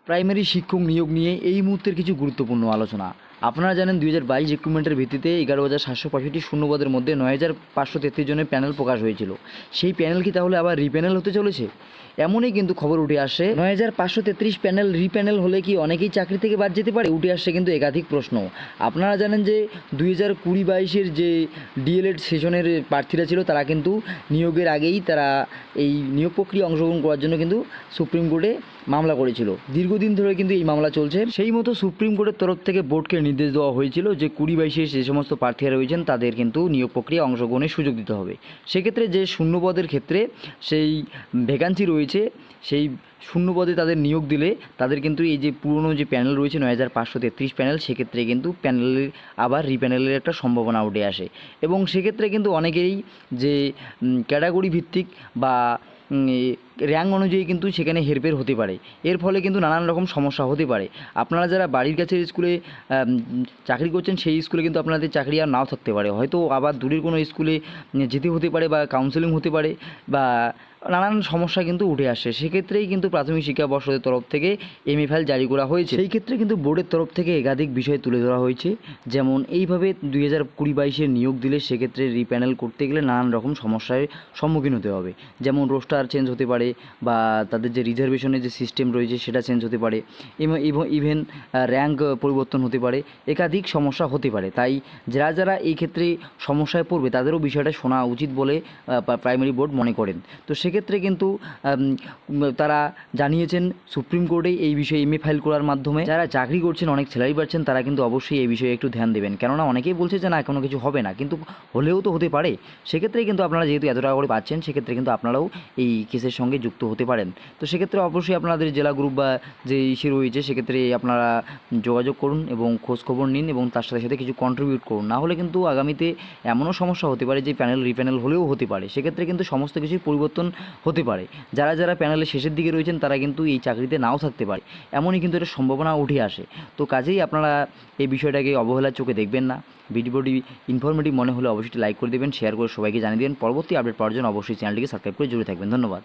Primary শিক্ষক নিয়োগ নিয়ে এই মুহূর্তের কিছু গুরুত্বপূর্ণ আলোচনা। আপনারা জানেন 2022 রিক্রুটমেন্টের ভিত্তিতে 11,765 শূন্যপদের মধ্যে 9,533 জনের প্যানেল প্রকাশ হয়েছিল। সেই প্যানেল কি তাহলে আবার রিপ্যানেল হতে চলেছে? এমনই কিন্তু খবর উঠে আসে। 9,533 প্যানেল রিপ্যানেল হলে কি অনেকেই চাকরি থেকে বাদ যেতে পারে? উঠে আসছে কিন্তু একাধিক প্রশ্ন। আপনারা জানেন যে 2020-22 যে ডিএলএড সেশনের প্রার্থীরা ছিল তারা কিন্তু নিয়োগের আগেই তারা এই নিয়োগ প্রক্রিয়া অংশগ্রহণ করার জন্য কিন্তু সুপ্রিম কোর্টে মামলা করেছিল। দীর্ঘদিন ধরে কিন্তু এই মামলা চলছে। সেই মতো সুপ্রিম কোর্টের তরফ থেকে বোর্ডকে নির্দেশ দেওয়া হয়েছিল যে 2022 যে সমস্ত প্রার্থীরা রয়েছেন তাদের কিন্তু নিয়োগ প্রক্রিয়া অংশগ্রহণের সুযোগ দিতে হবে। সেক্ষেত্রে যে শূন্যপদের ক্ষেত্রে সেই ভ্যাকান্সি রয়েছে, সেই শূন্যপদে তাদের নিয়োগ দিলে তাদের কিন্তু এই যে পুরনো যে প্যানেল রয়েছে 9,533 প্যানেল, সেক্ষেত্রে কিন্তু প্যানেলের আবার রিপ্যানেলের একটা সম্ভাবনা উঠে আসে। এবং সেক্ষেত্রে কিন্তু অনেকেই যে ক্যাটাগরি ভিত্তিক বা র্যাঙ্ক অনুযায়ী কিন্তু সেখানে হেরফের হতে পারে। এর ফলে কিন্তু নানান রকম সমস্যা হতে পারে। আপনারা যারা বাড়ির কাছের স্কুলে চাকরি করছেন সেই স্কুলে কিন্তু আপনাদের চাকরি আর নাও থাকতে পারে, হয়তো আবার দূরের কোনো স্কুলে যেতে হতে পারে বা কাউন্সেলিং হতে পারে বা নানান সমস্যা কিন্তু উঠে আসে। সেক্ষেত্রেই কিন্তু প্রাথমিক শিক্ষা পর্ষদের তরফ থেকে এমএ ফাইল জারি করা হয়েছে। সেই ক্ষেত্রে কিন্তু বোর্ডের তরফ থেকে একাধিক বিষয় তুলে ধরা হয়েছে, যেমন এইভাবে 2020-22 নিয়োগ দিলে সেক্ষেত্রে রিপ্যানেল করতে গেলে নানান রকম সমস্যার সম্মুখীন হতে হবে। যেমন রোস্টার চেঞ্জ হতে পারে বা তাদের যে রিজার্ভেশনের যে সিস্টেম রয়েছে সেটা চেঞ্জ হতে পারে, ইভেন র্যাঙ্ক পরিবর্তন হতে পারে, একাধিক সমস্যা হতে পারে। তাই যারা যারা এই ক্ষেত্রে সমস্যায় পড়বে তাদেরও বিষয়টা শোনা উচিত বলে প্রাইমারি বোর্ড মনে করেন। তো সেক্ষেত্রে কিন্তু তারা জানিয়েছেন সুপ্রিম কোর্টে এই বিষয়ে এমএ ফাইল করার মাধ্যমে যারা চাকরি করছেন, অনেক স্যালারি পাচ্ছেন, তারা কিন্তু অবশ্যই এই বিষয়ে একটু ধ্যান দেবেন। কেননা অনেকেই বলছে যে না কোনো কিছু হবে না, কিন্তু হলেও তো হতে পারে। সেক্ষেত্রে কিন্তু আপনারা যেহেতু এত টাকা করে পাচ্ছেন, সেক্ষেত্রে কিন্তু আপনারাও এই কেসের সঙ্গে যুক্ত হতে পারেন। তো সেক্ষেত্রে অবশ্যই আপনাদের জেলা গ্রুপ বা যে ইস্যু রয়েছে সেক্ষেত্রে আপনারা যোগাযোগ করুন এবং খোঁজখবর নিন এবং তার সাথে সাথে কিছু কন্ট্রিবিউট করুন। না হলে কিন্তু আগামীতে এমনও সমস্যা হতে পারে যে প্যানেল রিপ্যানেল হলেও হতে পারে। সেক্ষেত্রে কিন্তু সমস্ত কিছুই পরিবর্তন হতে পারে। যারা যারা প্যানেলের শেষের দিকে রয়েছেন তারা কিন্তু এই চাকরিতে নাও থাকতে পারে, এমনই কিন্তু একটা সম্ভাবনা উঠে আসে। তো কাজেই আপনারা এই বিষয়টাকে অবহেলার চোখে দেখবেন না। ভিডিওটি ইনফরমেটিভ মনে হলে অবশ্যই লাইক করে দেবেন, শেয়ার করে সবাইকে জানিয়ে দেবেন। পরবর্তী আপডেট পাওয়ার জন্য অবশ্যই চ্যানেলটিকে সাবস্ক্রাইব করে জুড়ে থাকবেন। ধন্যবাদ।